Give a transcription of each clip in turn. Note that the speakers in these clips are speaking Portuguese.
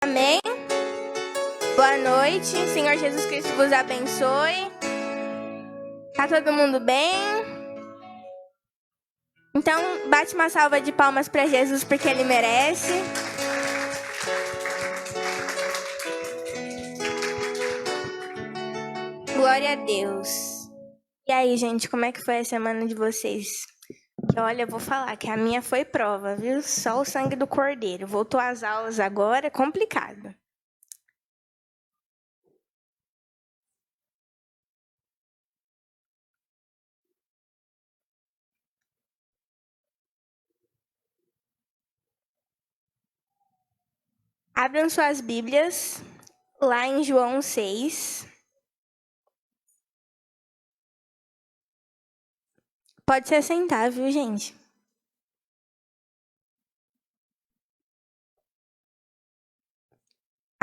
Amém? Boa noite, Senhor Jesus Cristo vos abençoe. Tá todo mundo bem? Então, bate uma salva de palmas para Jesus porque Ele merece. Glória a Deus. E aí, gente, como é que foi a semana de vocês? Olha, eu vou falar que a minha foi prova, viu? Só o sangue do cordeiro. Voltou às aulas agora, é complicado. Abram suas Bíblias lá em João 6. Pode se assentar, viu, gente?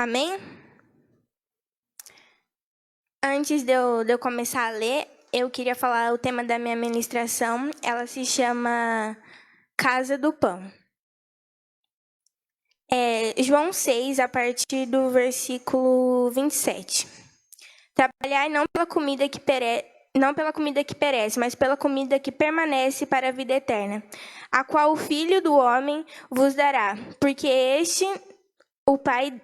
Amém? Antes de eu começar a ler, eu queria falar o tema da minha ministração. Ela se chama Casa do Pão. João 6, a partir do versículo 27. Trabalhai não pela comida que perece, mas pela comida que permanece para a vida eterna, a qual o Filho do Homem vos dará, porque este o Pai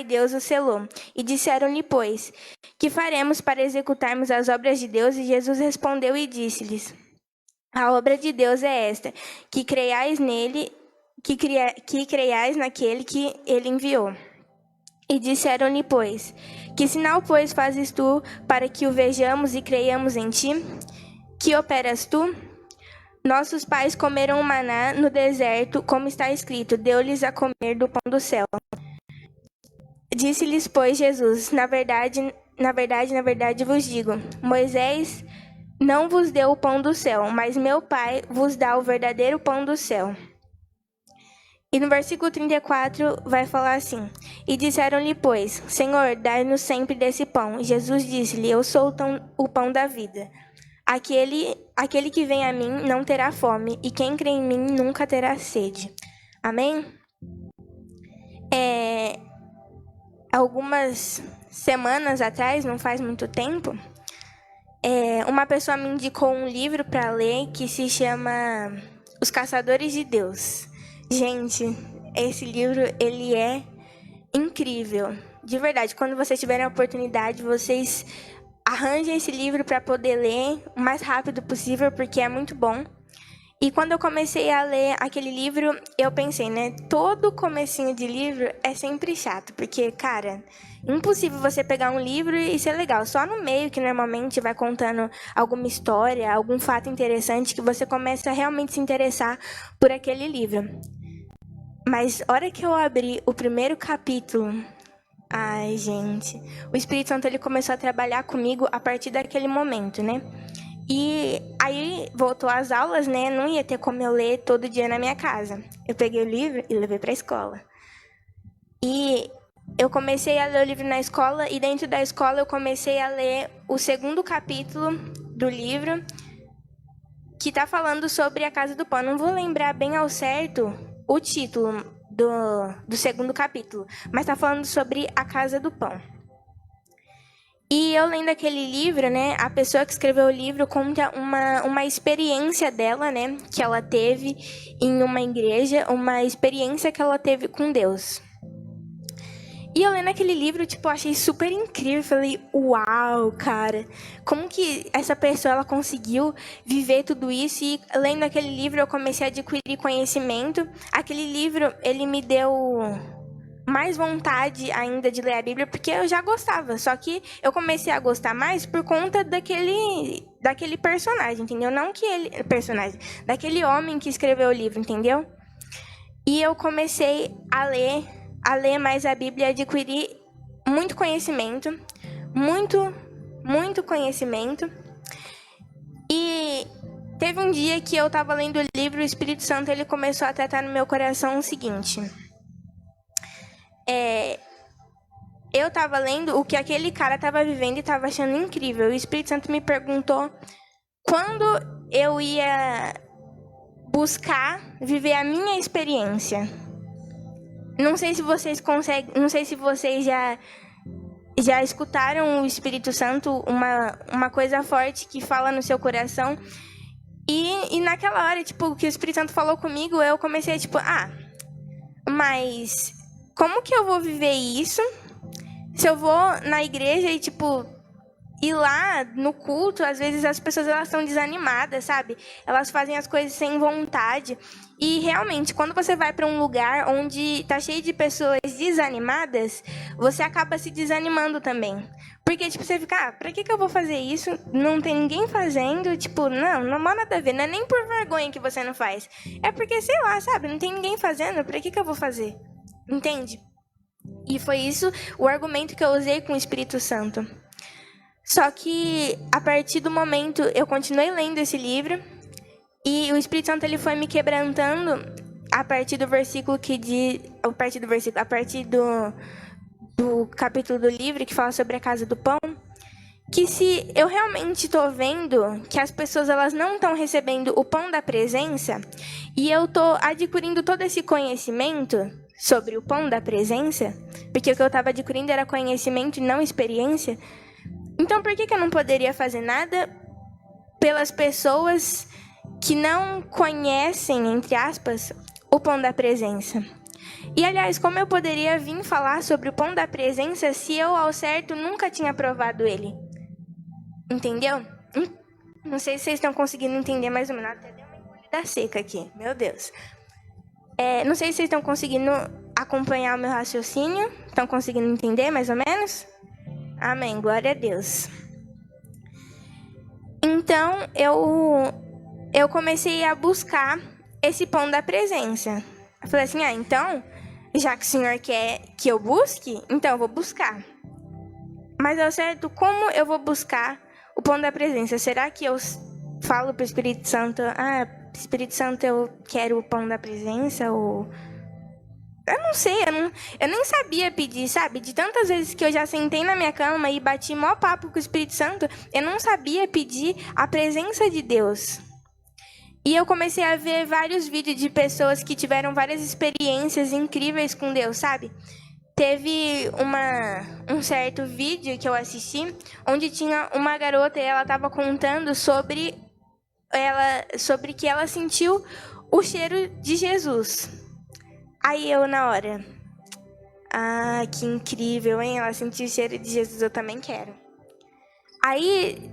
Deus o selou. E disseram-lhe, pois, que faremos para executarmos as obras de Deus? E Jesus respondeu e disse-lhes, a obra de Deus é esta, que creiais nele, que creiais naquele que ele enviou. E disseram-lhe, pois, que sinal, pois, fazes tu para que o vejamos e creiamos em ti? Que operas tu? Nossos pais comeram o maná no deserto, como está escrito, deu-lhes a comer do pão do céu. Disse-lhes, pois, Jesus, na verdade vos digo, Moisés não vos deu o pão do céu, mas meu Pai vos dá o verdadeiro pão do céu. E no versículo 34 vai falar assim, e disseram-lhe, pois, Senhor, dai-nos sempre desse pão. E Jesus disse-lhe, eu sou o pão da vida. Aquele que vem a mim não terá fome, e quem crê em mim nunca terá sede. Amém? Algumas semanas atrás, não faz muito tempo, uma pessoa me indicou um livro para ler que se chama Os Caçadores de Deus. Gente, esse livro, ele é incrível. De verdade, quando vocês tiverem a oportunidade, vocês arranjem esse livro para poder ler o mais rápido possível, porque é muito bom. E quando eu comecei a ler aquele livro, eu pensei, né? Todo comecinho de livro é sempre chato, porque, cara, impossível você pegar um livro e ser legal. Só no meio que normalmente vai contando alguma história, algum fato interessante que você começa a realmente se interessar por aquele livro. Mas hora que eu abri o primeiro capítulo, ai, gente, o Espírito Santo ele começou a trabalhar comigo a partir daquele momento, né? E aí voltou às aulas, né? Não ia ter como eu ler todo dia na minha casa. Eu peguei o livro e levei para a escola. E eu comecei a ler o livro na escola e dentro da escola eu comecei a ler o segundo capítulo do livro, que está falando sobre a Casa do Pão. Não vou lembrar bem ao certo o título do segundo capítulo, mas está falando sobre a Casa do Pão. E eu lendo aquele livro, né, a pessoa que escreveu o livro conta uma experiência dela, né, que ela teve em uma igreja, uma experiência que ela teve com Deus. E eu lendo aquele livro, tipo, eu achei super incrível, falei, uau, cara, como que essa pessoa, ela conseguiu viver tudo isso? E lendo aquele livro, eu comecei a adquirir conhecimento. Aquele livro, ele me deu mais vontade ainda de ler a Bíblia, porque eu já gostava, só que eu comecei a gostar mais por conta daquele personagem, entendeu? Não que ele... personagem, daquele homem que escreveu o livro, entendeu? E eu comecei a ler mais a Bíblia, adquirir muito conhecimento, muito conhecimento. E teve um dia que eu estava lendo o livro, o Espírito Santo ele começou a tratar no meu coração o seguinte... eu estava lendo o que aquele cara estava vivendo e estava achando incrível. O Espírito Santo me perguntou quando eu ia buscar viver a minha experiência. Não sei se vocês conseguem, não sei se vocês já escutaram o Espírito Santo, uma coisa forte que fala no seu coração. E naquela hora, tipo, que o Espírito Santo falou comigo, eu comecei, tipo, mas como que eu vou viver isso se eu vou na igreja e, tipo, ir lá no culto, às vezes as pessoas elas estão desanimadas, sabe? Elas fazem as coisas sem vontade. E realmente, quando você vai para um lugar onde tá cheio de pessoas desanimadas, você acaba se desanimando também. Porque, tipo, você fica, pra que eu vou fazer isso? Não tem ninguém fazendo, tipo, não há nada a ver. Não é nem por vergonha que você não faz. É porque, sei lá, sabe? Não tem ninguém fazendo, pra que eu vou fazer? Entende? E foi isso o argumento que eu usei com o Espírito Santo. Só que, a partir do momento, eu continuei lendo esse livro, e o Espírito Santo ele foi me quebrantando a partir do versículo a partir do capítulo do livro que fala sobre a casa do pão, que se eu realmente estou vendo que as pessoas elas não estão recebendo o pão da presença, e eu estou adquirindo todo esse conhecimento sobre o pão da presença, porque o que eu estava adquirindo era conhecimento e não experiência, então por que eu não poderia fazer nada pelas pessoas que não conhecem, entre aspas, o pão da presença? E, aliás, como eu poderia vir falar sobre o pão da presença se eu, ao certo, nunca tinha provado ele? Entendeu? Não sei se vocês estão conseguindo entender mais ou menos. Até deu uma engolida seca aqui. Meu Deus. Não sei se vocês estão conseguindo acompanhar o meu raciocínio. Estão conseguindo entender mais ou menos? Amém. Glória a Deus. Então, eu comecei a buscar esse pão da presença. Eu falei assim, então, já que o Senhor quer que eu busque, então eu vou buscar. Mas, ao certo, como eu vou buscar o pão da presença? Será que eu falo para o Espírito Santo, Espírito Santo, eu quero o pão da presença? Ou... Eu não sei, eu nem sabia pedir, sabe? De tantas vezes que eu já sentei na minha cama e bati mó papo com o Espírito Santo, eu não sabia pedir a presença de Deus. E eu comecei a ver vários vídeos de pessoas que tiveram várias experiências incríveis com Deus, sabe? Teve um certo vídeo que eu assisti, onde tinha uma garota e ela estava contando sobre que ela sentiu o cheiro de Jesus. Aí eu, na hora, que incrível, hein? Ela sentiu o cheiro de Jesus, eu também quero. Aí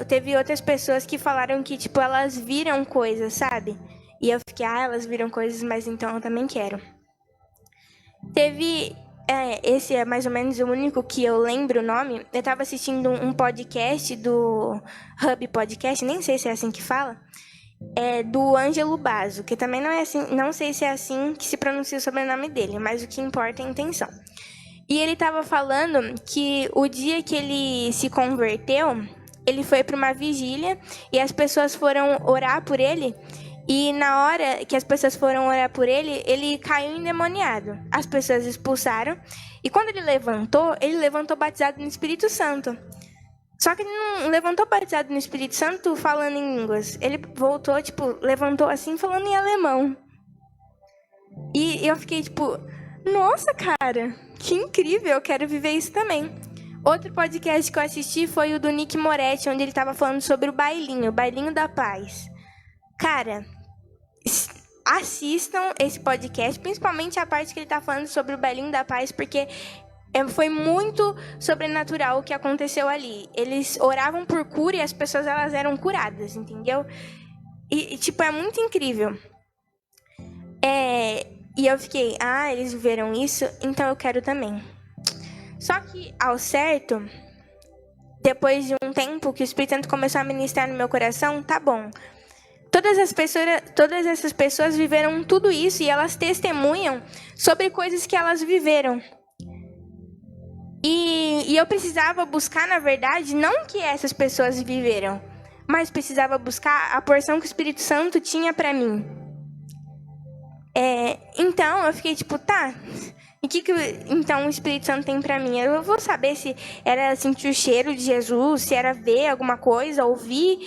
teve outras pessoas que falaram que, tipo, elas viram coisas, sabe? E eu fiquei, elas viram coisas, mas então eu também quero. Esse é mais ou menos o único que eu lembro o nome. Eu tava assistindo um podcast do Hub Podcast, nem sei se é assim que fala, do Ângelo Basso, que também não é assim, não sei se é assim que se pronuncia o sobrenome dele, mas o que importa é a intenção. E ele estava falando que o dia que ele se converteu, ele foi para uma vigília e as pessoas foram orar por ele. E na hora que as pessoas foram orar por ele, ele caiu endemoniado. As pessoas expulsaram. E quando ele levantou batizado no Espírito Santo. Só que ele não levantou batizado no Espírito Santo falando em línguas. Ele voltou, levantou assim falando em alemão. E eu fiquei nossa, cara, que incrível, eu quero viver isso também. Outro podcast que eu assisti foi o do Nick Moretti, onde ele estava falando sobre o bailinho da paz. Cara, assistam esse podcast, principalmente a parte que ele está falando sobre o bailinho da paz, porque foi muito sobrenatural o que aconteceu ali. Eles oravam por cura e as pessoas elas eram curadas, entendeu? E é muito incrível. E eu fiquei, eles viveram isso, então eu quero também. Só que, ao certo, depois de um tempo que o Espírito Santo começou a ministrar no meu coração, tá bom. Todas essas pessoas viveram tudo isso e elas testemunham sobre coisas que elas viveram. E eu precisava buscar, na verdade, não o que essas pessoas viveram, mas precisava buscar a porção que o Espírito Santo tinha para mim. Então, eu fiquei tá, e o que então o Espírito Santo tem para mim? Eu vou saber se era sentir o cheiro de Jesus, se era ver alguma coisa, ouvir,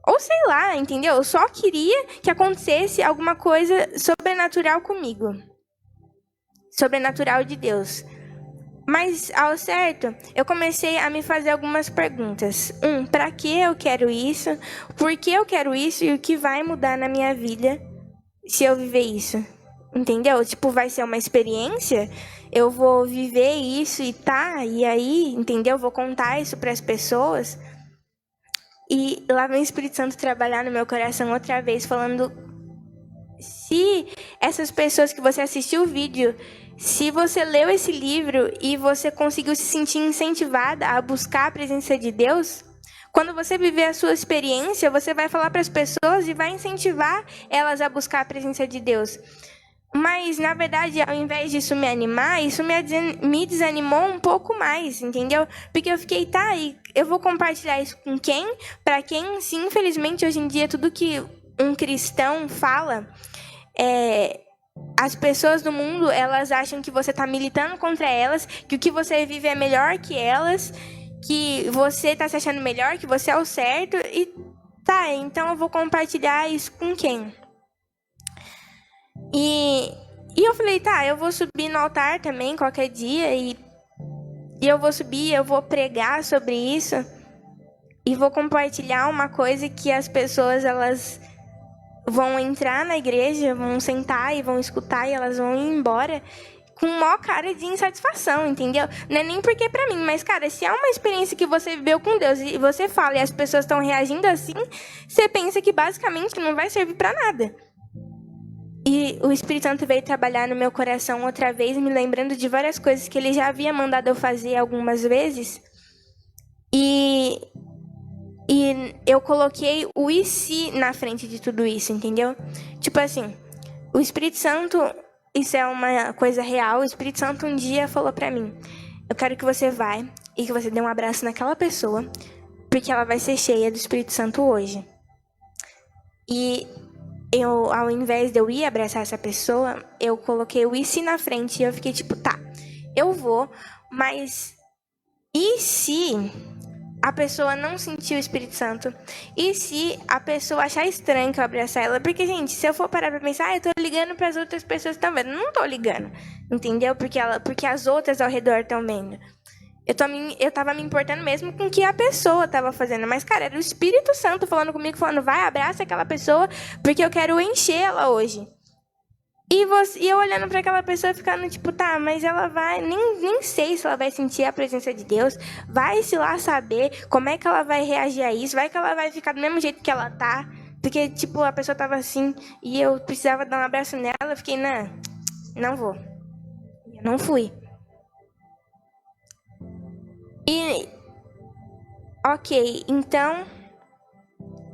ou sei lá, entendeu? Eu só queria que acontecesse alguma coisa sobrenatural comigo. sobrenatural de Deus. Mas, ao certo, eu comecei a me fazer algumas perguntas. Para que eu quero isso? Por que eu quero isso? E o que vai mudar na minha vida se eu viver isso? Entendeu? Tipo, vai ser uma experiência? Eu vou viver isso e aí, entendeu? Vou contar isso para as pessoas. E lá vem o Espírito Santo trabalhar no meu coração outra vez, falando: se essas pessoas que você assistiu o vídeo, se você leu esse livro e você conseguiu se sentir incentivada a buscar a presença de Deus, quando você viver a sua experiência, você vai falar para as pessoas e vai incentivar elas a buscar a presença de Deus. Mas, na verdade, ao invés disso me animar, isso me desanimou um pouco mais, entendeu? Porque eu fiquei, e eu vou compartilhar isso com quem? Para quem, sim, infelizmente, hoje em dia, tudo que um cristão fala, as pessoas do mundo, elas acham que você está militando contra elas, que o que você vive é melhor que elas, que você está se achando melhor, que você é o certo. E então eu vou compartilhar isso com quem? E eu falei, eu vou subir no altar também qualquer dia e eu vou subir, eu vou pregar sobre isso e vou compartilhar uma coisa que as pessoas, elas vão entrar na igreja, vão sentar e vão escutar e elas vão ir embora com maior cara de insatisfação, entendeu? Não é nem porque é pra mim, mas, cara, se é uma experiência que você viveu com Deus e você fala e as pessoas estão reagindo assim, você pensa que basicamente não vai servir pra nada. E o Espírito Santo veio trabalhar no meu coração outra vez, me lembrando de várias coisas que ele já havia mandado eu fazer algumas vezes. E eu coloquei o e se na frente de tudo isso, entendeu? Tipo assim, o Espírito Santo, isso é uma coisa real, o Espírito Santo um dia falou pra mim: eu quero que você vá e que você dê um abraço naquela pessoa, porque ela vai ser cheia do Espírito Santo hoje. E eu, ao invés de eu ir abraçar essa pessoa, eu coloquei o e se na frente e eu fiquei tipo, eu vou, mas e se a pessoa não sentir o Espírito Santo? E se a pessoa achar estranho que eu abraçar ela? Porque, gente, se eu for parar pra pensar, eu tô ligando pras outras pessoas também. Não tô ligando, entendeu? Porque as outras ao redor estão vendo. Eu tava me importando mesmo com o que a pessoa tava fazendo. Mas, cara, era o Espírito Santo falando comigo, falando: vai, abraça aquela pessoa, porque eu quero encher ela hoje. E eu olhando para aquela pessoa, ficando tipo, mas ela vai... Nem sei se ela vai sentir a presença de Deus. Vai-se lá saber como é que ela vai reagir a isso. Vai que ela vai ficar do mesmo jeito que ela tá. Porque, tipo, a pessoa tava assim e eu precisava dar um abraço nela. Eu fiquei, não vou. Eu não fui. E, ok, então,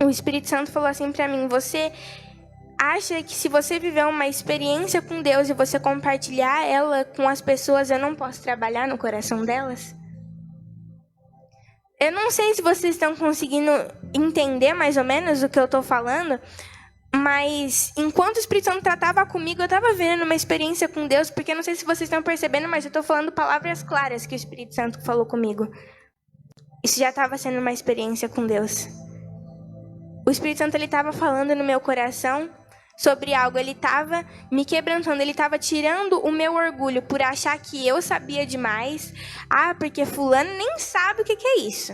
o Espírito Santo falou assim pra mim: você acha que se você viver uma experiência com Deus e você compartilhar ela com as pessoas, eu não posso trabalhar no coração delas? Eu não sei se vocês estão conseguindo entender mais ou menos o que eu tô falando, mas enquanto o Espírito Santo tratava comigo, eu estava vendo uma experiência com Deus, porque eu não sei se vocês estão percebendo, mas eu estou falando palavras claras que o Espírito Santo falou comigo. Isso já estava sendo uma experiência com Deus. O Espírito Santo, ele estava falando no meu coração sobre algo, ele estava me quebrantando, ele estava tirando o meu orgulho por achar que eu sabia demais. Porque fulano nem sabe o que é isso.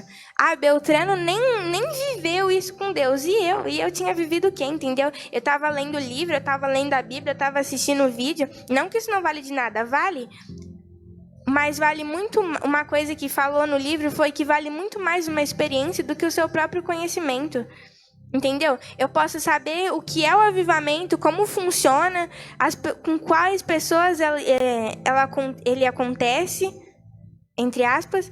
Beltrano nem viveu isso com Deus. E eu tinha vivido o quê, entendeu? Eu estava lendo o livro, eu estava lendo a Bíblia, eu estava assistindo o vídeo. Não que isso não vale de nada, vale. Mas vale muito, uma coisa que falou no livro foi que vale muito mais uma experiência do que o seu próprio conhecimento. Entendeu? Eu posso saber o que é o avivamento, como funciona, com quais pessoas ele acontece, entre aspas.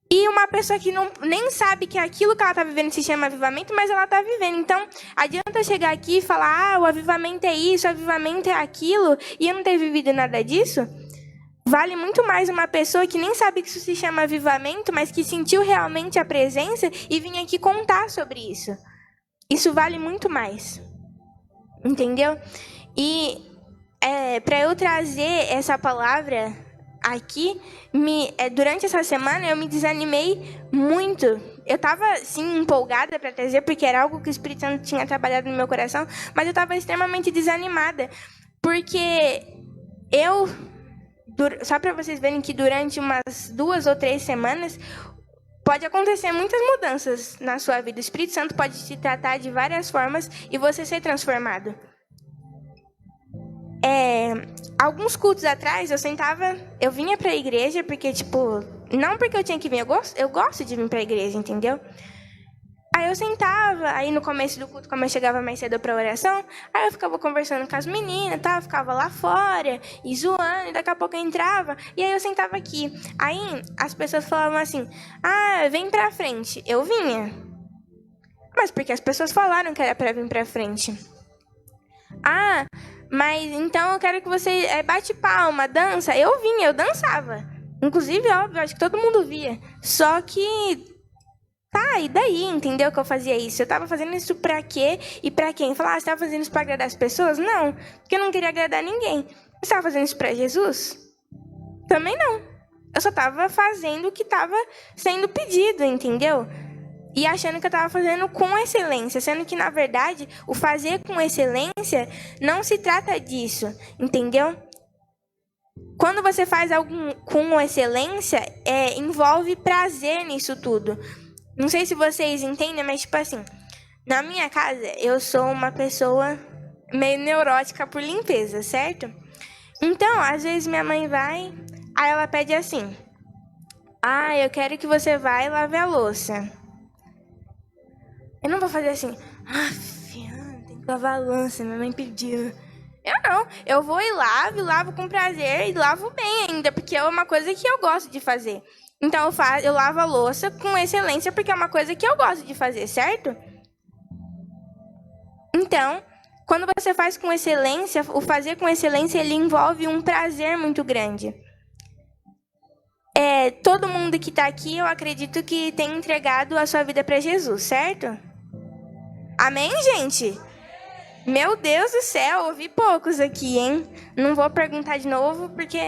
E uma pessoa que nem sabe que aquilo que ela está vivendo se chama avivamento, mas ela está vivendo. Então, adianta chegar aqui e falar: o avivamento é isso, o avivamento é aquilo, e eu não ter vivido nada disso? Vale muito mais uma pessoa que nem sabe que isso se chama avivamento, mas que sentiu realmente a presença e vinha aqui contar sobre isso. Isso vale muito mais, entendeu? E para eu trazer essa palavra aqui, durante essa semana eu me desanimei muito. Eu estava, sim, empolgada para trazer, porque era algo que o Espírito Santo tinha trabalhado no meu coração, mas eu estava extremamente desanimada, porque eu Só para vocês verem que durante umas 2 ou 3 semanas pode acontecer muitas mudanças na sua vida. O Espírito Santo pode te tratar de várias formas e você ser transformado. Alguns cultos atrás, eu vinha pra igreja porque, não porque eu tinha que vir, eu gosto de vir pra igreja, entendeu? Aí eu sentava, aí no começo do culto, como eu chegava mais cedo pra oração, aí eu ficava conversando com as meninas, tá? Eu ficava lá fora, e zoando, e daqui a pouco eu entrava, e aí eu sentava aqui. Aí as pessoas falavam assim, vem pra frente. Eu vinha. Mas porque as pessoas falaram que era pra vir pra frente. Mas então eu quero que você bate palma, dança. Eu vinha, eu dançava. Inclusive, óbvio, acho que todo mundo via. Só que... e daí, entendeu que eu fazia isso? Eu tava fazendo isso pra quê e pra quem? Falar, você tava fazendo isso pra agradar as pessoas? Não, porque eu não queria agradar ninguém. Você tava fazendo isso pra Jesus? Também não. Eu só tava fazendo o que tava sendo pedido, entendeu? E achando que eu tava fazendo com excelência, sendo que, na verdade, o fazer com excelência não se trata disso, entendeu? Quando você faz algo com excelência, envolve prazer nisso tudo. Não sei se vocês entendem, mas, na minha casa, eu sou uma pessoa meio neurótica por limpeza, certo? Então, às vezes minha mãe vai, aí ela pede assim, eu quero que você vá e lave a louça. Eu não vou fazer assim, tem que lavar a louça, minha mãe pediu. Eu não, eu vou e lavo com prazer e lavo bem ainda, porque é uma coisa que eu gosto de fazer. Então eu lavo a louça com excelência porque é uma coisa que eu gosto de fazer, certo? Então, quando você faz com excelência, o fazer com excelência, ele envolve um prazer muito grande. Todo mundo que está aqui, eu acredito que tem entregado a sua vida para Jesus, certo? Amém, gente? Meu Deus do céu, ouvi poucos aqui, hein? Não vou perguntar de novo porque...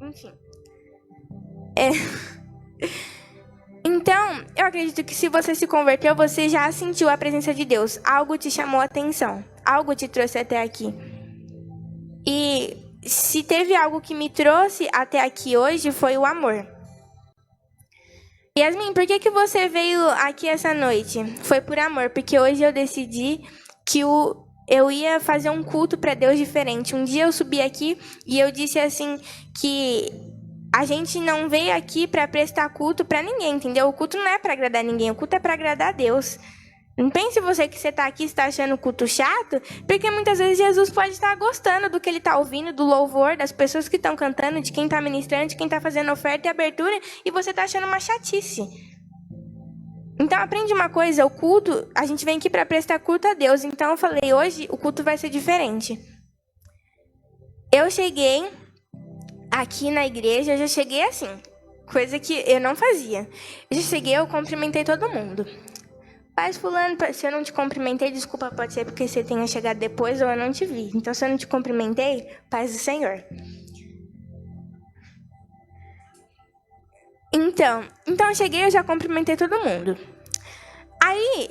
Enfim... Então, eu acredito que se você se converteu, você já sentiu a presença de Deus. Algo te chamou a atenção. Algo te trouxe até aqui. E se teve algo que me trouxe até aqui hoje, foi o amor. Yasmin, por que você veio aqui essa noite? Foi por amor, porque hoje eu decidi que eu ia fazer um culto para Deus diferente. Um dia eu subi aqui e eu disse assim que... A gente não veio aqui para prestar culto para ninguém, entendeu? O culto não é para agradar ninguém, o culto é para agradar a Deus. Não pense você que você está aqui e está achando o culto chato, porque muitas vezes Jesus pode estar gostando do que ele está ouvindo, do louvor, das pessoas que estão cantando, de quem está ministrando, de quem está fazendo oferta e abertura, e você está achando uma chatice. Então aprende uma coisa, o culto, a gente vem aqui para prestar culto a Deus. Então eu falei, hoje o culto vai ser diferente. Eu cheguei... Aqui na igreja, eu já cheguei assim, coisa que eu não fazia. Eu já cheguei, eu cumprimentei todo mundo. Paz fulano, se eu não te cumprimentei, desculpa, pode ser porque você tenha chegado depois ou eu não te vi. Então, se eu não te cumprimentei, paz do Senhor. Então eu cheguei, eu já cumprimentei todo mundo. Aí,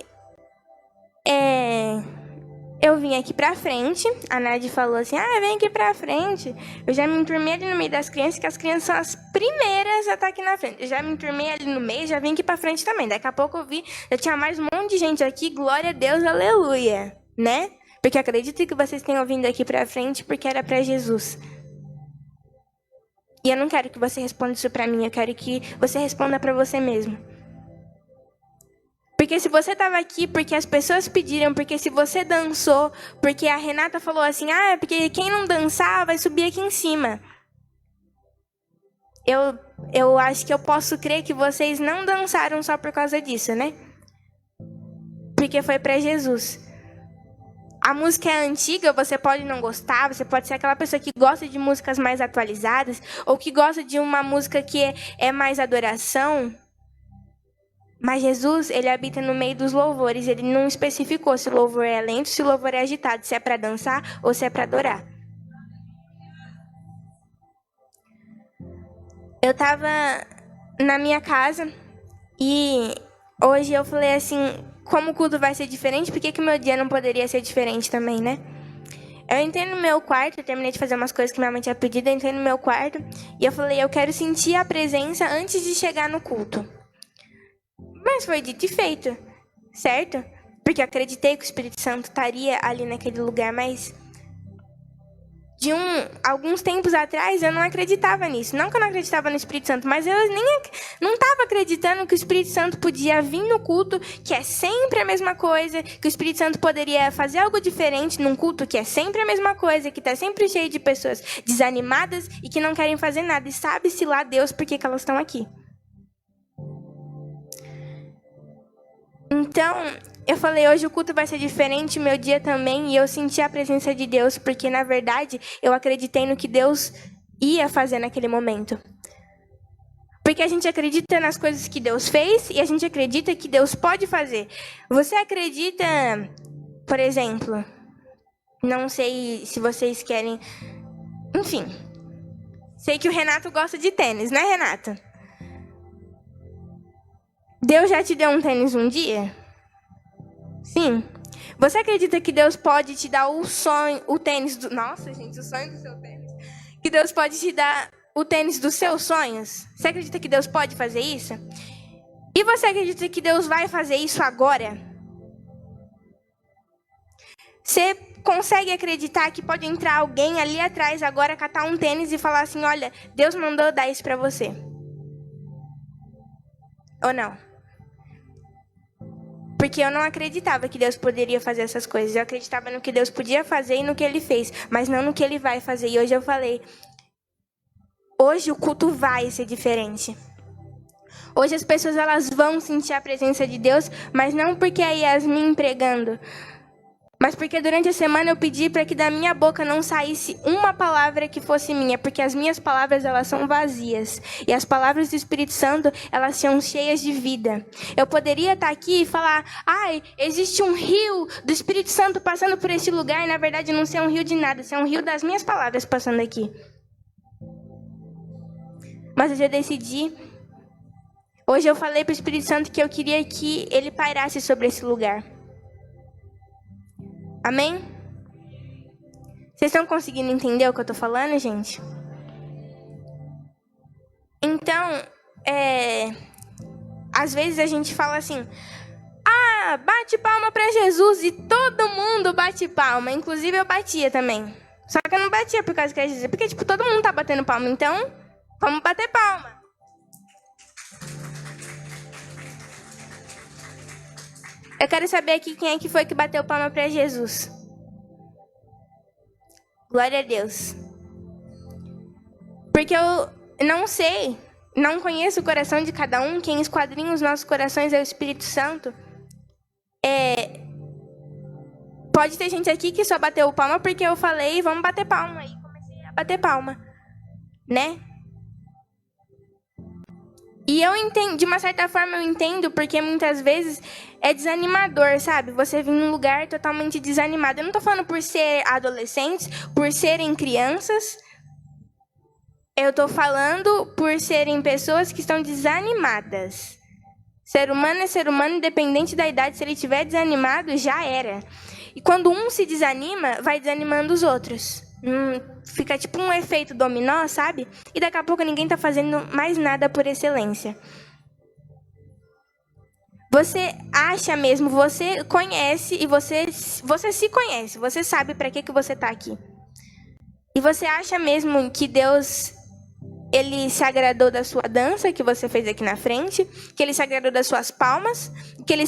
eu vim aqui pra frente, a Nádia falou assim, vem aqui pra frente. Eu já me enturmei ali no meio das crianças, que as crianças são as primeiras a estar aqui na frente. Eu já me enturmei ali no meio, já vim aqui pra frente também. Daqui a pouco eu vi, já tinha mais um monte de gente aqui, glória a Deus, aleluia, né? Porque acredito que vocês tenham vindo aqui pra frente porque era pra Jesus. E eu não quero que você responda isso pra mim, eu quero que você responda pra você mesmo. Porque se você estava aqui porque as pessoas pediram, porque se você dançou, porque a Renata falou assim, porque quem não dançar vai subir aqui em cima. Eu acho que eu posso crer que vocês não dançaram só por causa disso, né? Porque foi para Jesus. A música é antiga, você pode não gostar, você pode ser aquela pessoa que gosta de músicas mais atualizadas, ou que gosta de uma música que é mais adoração. Mas Jesus, ele habita no meio dos louvores. Ele não especificou se o louvor é lento, se o louvor é agitado, se é para dançar ou se é para adorar. Eu estava na minha casa e hoje eu falei assim, como o culto vai ser diferente, por que o meu dia não poderia ser diferente também, né? Eu entrei no meu quarto, eu terminei de fazer umas coisas que minha mãe tinha pedido, eu entrei no meu quarto e eu falei, eu quero sentir a presença antes de chegar no culto. Mas foi dito e feito, certo? Porque eu acreditei que o Espírito Santo estaria ali naquele lugar, mas de alguns tempos atrás eu não acreditava nisso. Não que eu não acreditava no Espírito Santo, mas eu não estava acreditando que o Espírito Santo podia vir no culto, que é sempre a mesma coisa, que o Espírito Santo poderia fazer algo diferente num culto que é sempre a mesma coisa, que está sempre cheio de pessoas desanimadas e que não querem fazer nada. E sabe-se lá Deus por que elas estão aqui. Então, eu falei, hoje o culto vai ser diferente, meu dia também, e eu senti a presença de Deus, porque, na verdade, eu acreditei no que Deus ia fazer naquele momento. Porque a gente acredita nas coisas que Deus fez, e a gente acredita que Deus pode fazer. Você acredita, por exemplo, não sei se vocês querem... Enfim, sei que o Renato gosta de tênis, né, Renato? Deus já te deu um tênis um dia? Sim. Você acredita que Deus pode te dar o sonho, o tênis do... Nossa, gente, o sonho do seu tênis. Que Deus pode te dar o tênis dos seus sonhos? Você acredita que Deus pode fazer isso? E você acredita que Deus vai fazer isso agora? Você consegue acreditar que pode entrar alguém ali atrás agora, catar um tênis e falar assim, olha, Deus mandou dar isso pra você? Ou não? Porque eu não acreditava que Deus poderia fazer essas coisas. Eu acreditava no que Deus podia fazer e no que Ele fez, mas não no que Ele vai fazer. E hoje eu falei, hoje o culto vai ser diferente. Hoje as pessoas elas vão sentir a presença de Deus, mas não porque é Yasmin pregando, mas porque durante a semana eu pedi para que da minha boca não saísse uma palavra que fosse minha, porque as minhas palavras elas são vazias e as palavras do Espírito Santo elas são cheias de vida. Eu poderia estar aqui e falar, ai, existe um rio do Espírito Santo passando por esse lugar, e na verdade não ser um rio de nada, ser um rio das minhas palavras passando aqui. Mas eu já decidi. Hoje eu falei para o Espírito Santo que eu queria que ele pairasse sobre esse lugar. Amém? Vocês estão conseguindo entender o que eu estou falando, gente? Então, às vezes a gente fala assim, ah, bate palma para Jesus, e todo mundo bate palma, inclusive eu batia também. Só que eu não batia por causa que era Jesus, porque tipo, todo mundo tá batendo palma, então vamos bater palma. Eu quero saber aqui quem é que foi que bateu palma para Jesus. Glória a Deus. Porque eu não sei, não conheço o coração de cada um. Quem esquadrinha os nossos corações é o Espírito Santo. Pode ter gente aqui que só bateu palma porque eu falei, vamos bater palma. E comecei a bater palma, né? E eu entendo, de uma certa forma eu entendo, porque muitas vezes é desanimador, sabe? Você vir num lugar totalmente desanimado. Eu não tô falando por ser adolescentes, por serem crianças. Eu tô falando por serem pessoas que estão desanimadas. Ser humano é ser humano, independente da idade. Se ele estiver desanimado, já era. E quando um se desanima, vai desanimando os outros. Fica tipo um efeito dominó, sabe? E daqui a pouco ninguém tá fazendo mais nada por excelência. Você acha mesmo, você conhece e você se conhece. Você sabe para que você tá aqui. E você acha mesmo que Deus, ele se agradou da sua dança que você fez aqui na frente? Que ele se agradou das suas palmas? Que ele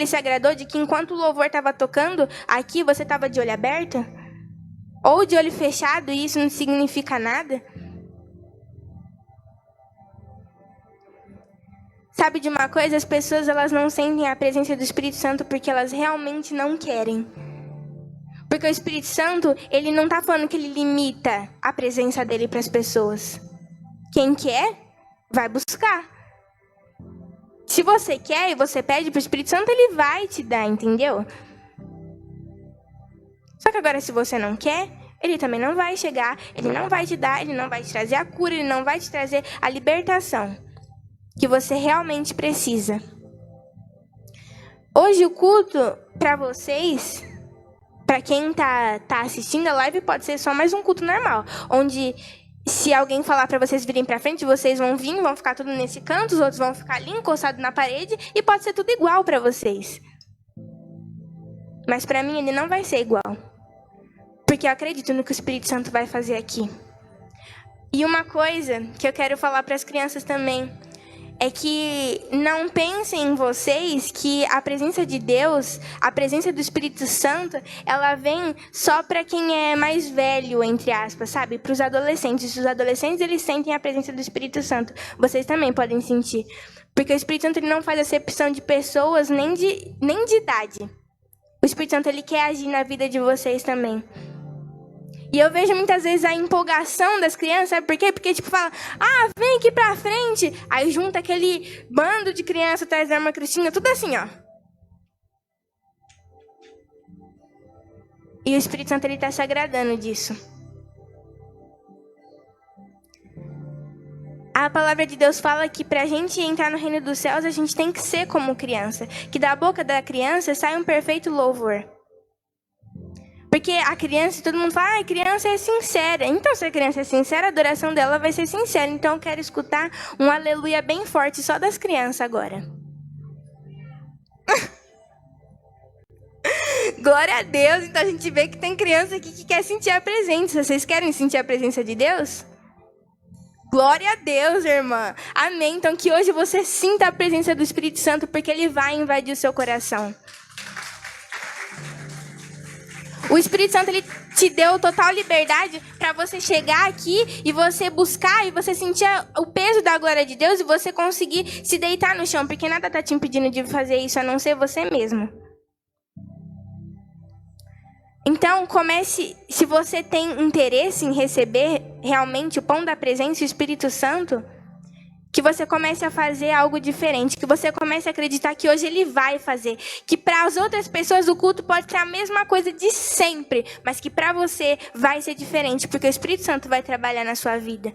se agradou de que enquanto o louvor estava tocando, aqui você estava de olho aberto? Ou de olho fechado, e isso não significa nada? Sabe de uma coisa? As pessoas elas não sentem a presença do Espírito Santo porque elas realmente não querem. Porque o Espírito Santo, ele não está falando que ele limita a presença dele para as pessoas. Quem quer, vai buscar. Se você quer e você pede para o Espírito Santo, ele vai te dar, entendeu? Só que agora, se você não quer, ele também não vai chegar, ele não vai te dar, ele não vai te trazer a cura, ele não vai te trazer a libertação que você realmente precisa. Hoje o culto, para vocês, Para quem tá assistindo a live, pode ser só mais um culto normal, onde se alguém falar para vocês virem para frente, vocês vão vir, vão ficar tudo nesse canto, os outros vão ficar ali encostados na parede e pode ser tudo igual para vocês. Mas para mim ele não vai ser igual, porque eu acredito no que o Espírito Santo vai fazer aqui. E uma coisa que eu quero falar para as crianças também é que não pensem em vocês que a presença de Deus, a presença do Espírito Santo, ela vem só para quem é mais velho, entre aspas, sabe? Para os adolescentes. Os adolescentes, eles sentem a presença do Espírito Santo. Vocês também podem sentir. Porque o Espírito Santo ele não faz acepção de pessoas nem de idade. O Espírito Santo ele quer agir na vida de vocês também. E eu vejo muitas vezes a empolgação das crianças, sabe por quê? Porque, tipo, fala, vem aqui pra frente. Aí junta aquele bando de crianças atrás da irmã Cristina, tudo assim, ó. E o Espírito Santo, ele tá se agradando disso. A palavra de Deus fala que pra gente entrar no reino dos céus, a gente tem que ser como criança. Que da boca da criança sai um perfeito louvor. Porque a criança, todo mundo fala, a criança é sincera. Então, se a criança é sincera, a adoração dela vai ser sincera. Então, eu quero escutar um aleluia bem forte só das crianças agora. Glória a Deus. Então, a gente vê que tem criança aqui que quer sentir a presença. Vocês querem sentir a presença de Deus? Glória a Deus, irmã. Amém. Então, que hoje você sinta a presença do Espírito Santo, porque ele vai invadir o seu coração. O Espírito Santo, ele te deu total liberdade para você chegar aqui e você buscar e você sentir o peso da glória de Deus e você conseguir se deitar no chão, porque nada está te impedindo de fazer isso, a não ser você mesmo. Então, comece, se você tem interesse em receber realmente o pão da presença e o Espírito Santo, que você comece a fazer algo diferente, que você comece a acreditar que hoje ele vai fazer, que para as outras pessoas o culto pode ser a mesma coisa de sempre, mas que para você vai ser diferente, porque o Espírito Santo vai trabalhar na sua vida.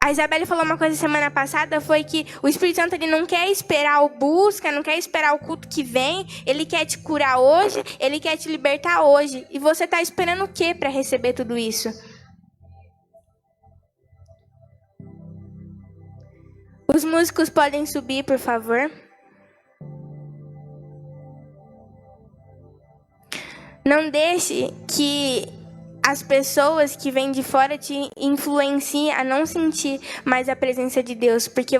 A Isabelle falou uma coisa semana passada, foi que o Espírito Santo ele não quer esperar o busca, não quer esperar o culto que vem, ele quer te curar hoje, ele quer te libertar hoje. E você está esperando o quê para receber tudo isso? Os músicos podem subir, por favor. Não deixe que as pessoas que vêm de fora te influenciem a não sentir mais a presença de Deus, porque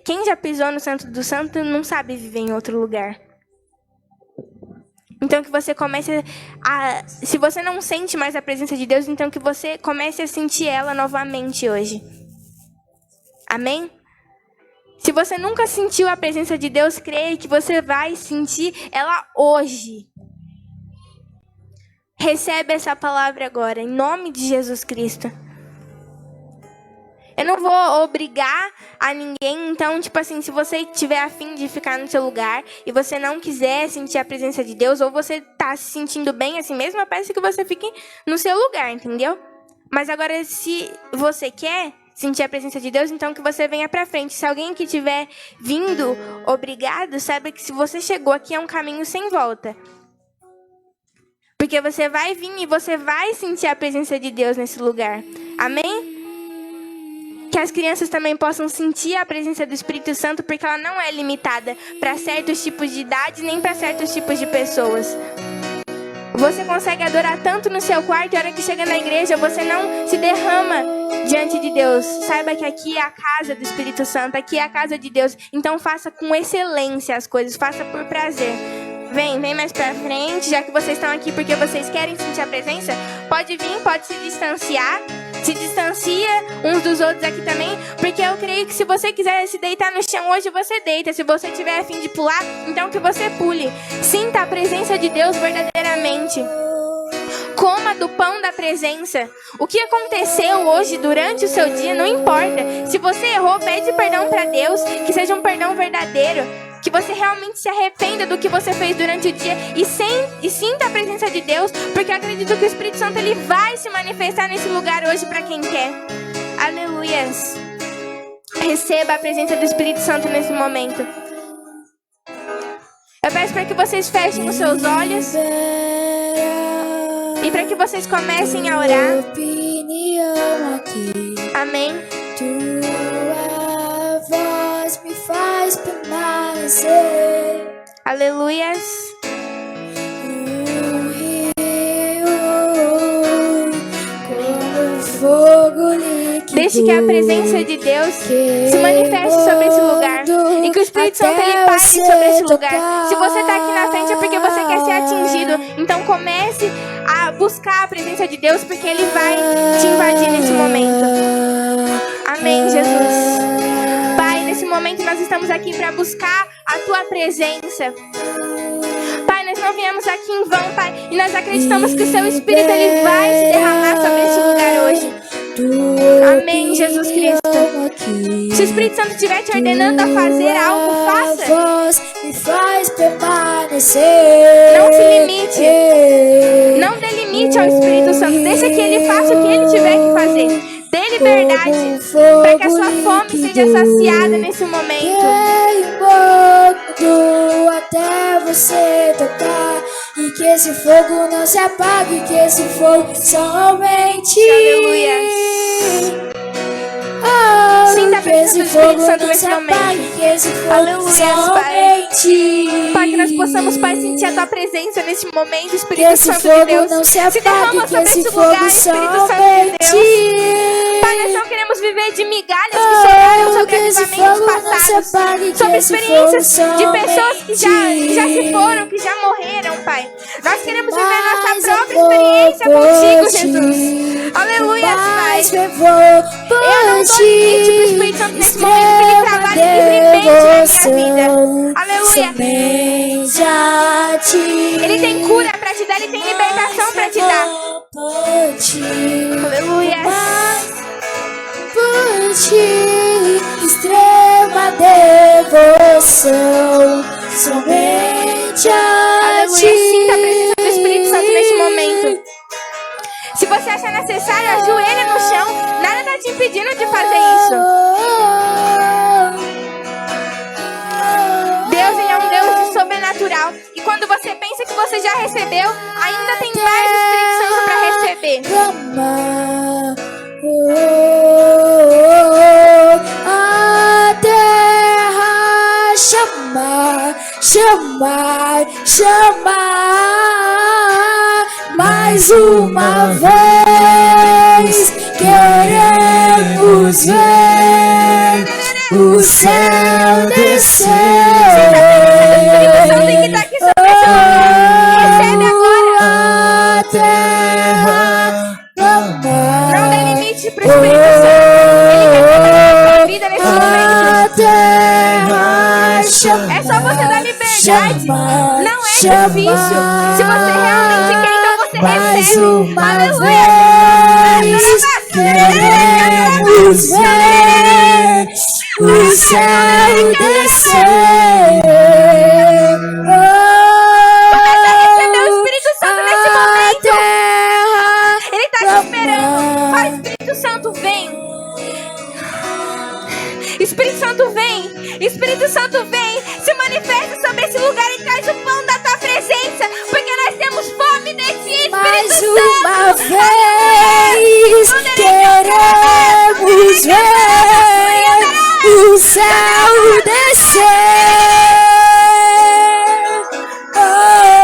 quem já pisou no Santo do Santo não sabe viver em outro lugar. Então que você comece se você não sente mais a presença de Deus, então que você comece a sentir ela novamente hoje. Amém? Se você nunca sentiu a presença de Deus, creia que você vai sentir ela hoje. Recebe essa palavra agora, em nome de Jesus Cristo. Eu não vou obrigar a ninguém, então, tipo assim, se você tiver a fim de ficar no seu lugar e você não quiser sentir a presença de Deus, ou você tá se sentindo bem assim mesmo, eu peço que você fique no seu lugar, entendeu? Mas agora, se você quer sentir a presença de Deus, então que você venha pra frente. Se alguém que estiver vindo, obrigado, saiba que se você chegou aqui é um caminho sem volta. Porque você vai vir e você vai sentir a presença de Deus nesse lugar. Amém? Que as crianças também possam sentir a presença do Espírito Santo, porque ela não é limitada para certos tipos de idade, nem para certos tipos de pessoas. Você consegue adorar tanto no seu quarto e a hora que chega na igreja, você não se derrama diante de Deus. Saiba que aqui é a casa do Espírito Santo, aqui é a casa de Deus. Então faça com excelência as coisas, faça por prazer. Vem mais pra frente, já que vocês estão aqui porque vocês querem sentir a presença. Pode vir, pode se distanciar. Se distancia uns dos outros aqui também, porque eu creio que se você quiser se deitar no chão hoje, você deita. Se você tiver a fim de pular, então que você pule. Sinta a presença de Deus verdadeiramente. Coma do pão da presença. O que aconteceu hoje durante o seu dia não importa. Se você errou, pede perdão para Deus, que seja um perdão verdadeiro. Que você realmente se arrependa do que você fez durante o dia e sinta a presença de Deus, porque eu acredito que o Espírito Santo ele vai se manifestar nesse lugar hoje para quem quer. Aleluias. Receba a presença do Espírito Santo nesse momento. Eu peço para que vocês fechem os seus olhos e para que vocês comecem a orar. Amém. Tua voz me faz permanecer. Aleluias. Como fogo líquido. Deixe que a presença de Deus se manifeste sobre esse lugar e que o Espírito Santo ele pare sobre esse lugar. Se você está aqui na frente é porque você quer ser atingido. Então comece a buscar a presença de Deus, porque Ele vai te invadir nesse momento. Amém, Jesus. Pai, nesse momento nós estamos aqui para buscar a Tua presença. Pai, nós não viemos aqui em vão, Pai, e nós acreditamos que o Seu Espírito ele vai se derramar sobre esse lugar hoje. Amém, Jesus Cristo. Se o Espírito Santo estiver te ordenando a fazer algo, faça. Voz me faz permanecer. Não se limite. Não dê limite ao Espírito Santo. Deixa que Ele faça o que Ele tiver que fazer. Dê liberdade para que a sua fome seja saciada nesse momento. Queimando até você tocar. E que esse fogo não se apague. Que esse fogo somente. Aleluia. Sinta a presença do Espírito Santo nesse momento. Aleluia, Pai. Pai, que nós possamos, Pai, sentir a Tua presença nesse momento, Espírito Santo de Deus. Se derrama sobre esse lugar, Espírito Santo de Deus. Pai, nós não queremos viver de migalhas que sobraram sobre avivamentos passados, sobre experiências de pessoas que já se foram, que já morreram, Pai. Nós queremos viver nossa própria experiência contigo, Jesus. Aleluia, Pai. Eu não dou limite pro Espírito Santo nesse momento, que Ele trabalha livremente na minha vida. Aleluia. Ele tem cura pra te dar, Ele tem libertação pra te dar. Aleluia. Por ti, extrema devoção, somente a Aleluia. ti. Sinta a presença do Espírito Santo neste momento. Se você achar necessário, ajoelha no chão. Nada está te impedindo de fazer isso. Deus, Ele é um Deus de sobrenatural. E quando você pensa que você já recebeu, ainda tem mais Espírito Santo para receber. A terra chamar mais uma vez. Queremos ver o céu descer. Espírito Santo tem que estar aqui sobre esse lugar. Recebe agora. A terra não dê limite para o Espírito Santo. Ele quer trabalhar na sua vida nesse momento. É só você dar liberdade. Não é difícil. Se você realmente quer, então você recebe. Aleluia. Queremos ver o céu descer. Começa a receber o Espírito Santo nesse momento. Ele está te esperando. Fala, Espírito Santo, vem. Espírito Santo, vem. Espírito Santo, vem. Se manifesta sobre esse lugar e traz o pão da tua presença. Porque nós temos fome de ti, Espírito Mais Santo. uma vez queremos ver o céu descer.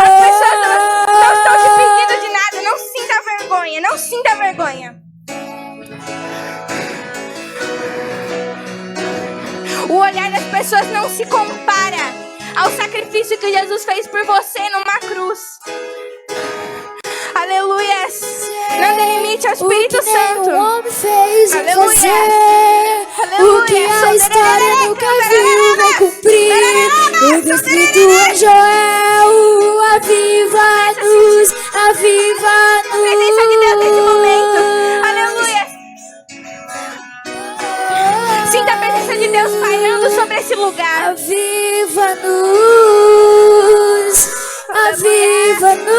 As pessoas não estão te pedindo de nada. Não sinta vergonha. Não sinta vergonha. O olhar das pessoas não se compara ao sacrifício que Jesus fez por você numa cruz. Aleluias. Não dê limite ao Espírito Santo. O homem fez Aleluia. fazer o que a história nunca viu vai cumprir. O descrito em Joel, aviva-nos, aviva-nos. A presença de Deus nesse momento. Aleluia. Sinta a presença de Deus pairando sobre esse lugar. Aviva-nos, aviva-nos.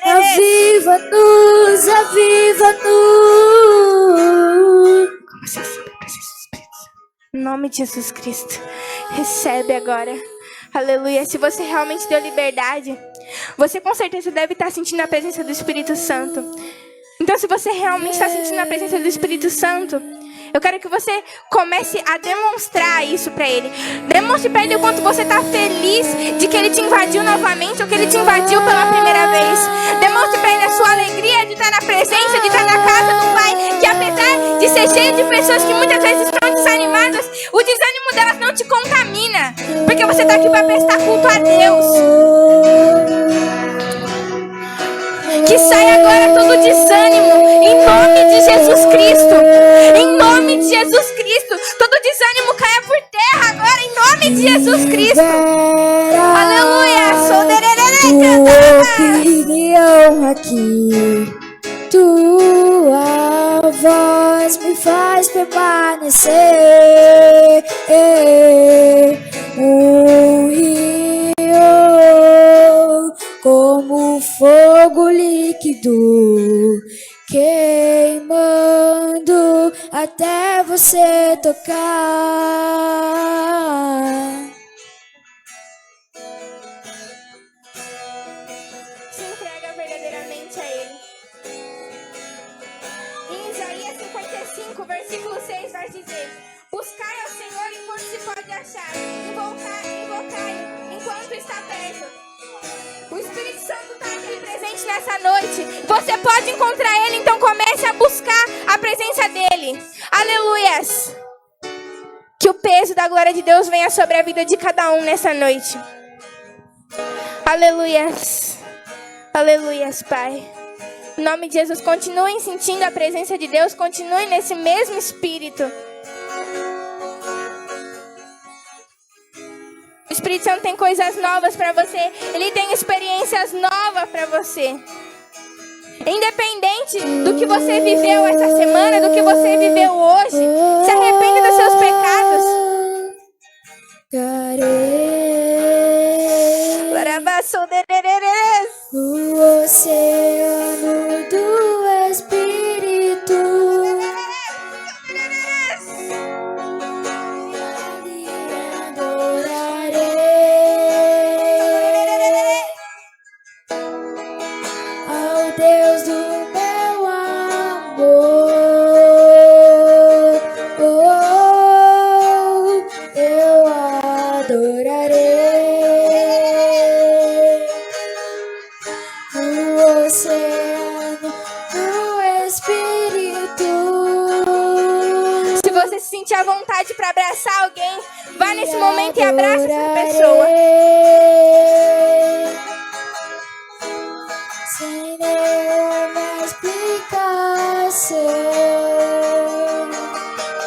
Aviva-nos, aviva-nos. de Jesus Cristo. Recebe agora. Aleluia. Se você realmente deu liberdade, você com certeza deve estar sentindo a presença do Espírito Santo. Então, se você realmente está sentindo a presença do Espírito Santo, eu quero que você comece a demonstrar isso para Ele. Demonstre para Ele o quanto você está feliz de que Ele te invadiu novamente ou que Ele te invadiu pela primeira vez. Demonstre para Ele a sua alegria de estar na presença, de estar na casa do Pai. Que apesar de ser cheio de pessoas que muitas vezes estão desanimadas, o desânimo delas não te contamina. Porque você está aqui para prestar culto a Deus. Que saia agora todo desânimo, em nome de Jesus Cristo. Em nome de Jesus Cristo. Todo desânimo caia por terra agora, em nome de Jesus Cristo. Aleluia. Tua opinião aqui, tua voz me faz permanecer. Um rio como fogo líquido, queimando até você tocar. Se entrega verdadeiramente a Ele. Em Isaías 55, versículo 6 vai dizer: buscai ao Senhor enquanto se pode achar, invocai-o enquanto está perto. O Espírito Santo está aqui presente nessa noite. Você pode encontrar Ele, então comece a buscar a presença dEle. Aleluias. Que o peso da glória de Deus venha sobre a vida de cada um nessa noite. Aleluias. Aleluias, Pai. Em nome de Jesus, continuem sentindo a presença de Deus. Continuem nesse mesmo Espírito. O Espírito Santo tem coisas novas para você. Ele tem experiências novas para você. Independente do que você viveu essa semana, do que você viveu hoje, se arrependa dos seus pecados. O oceano do Espírito. Deus do meu amor, eu adorarei o oceano do Espírito. Se você se sentir à vontade para abraçar alguém, vá nesse momento e abraça essa pessoa. Sem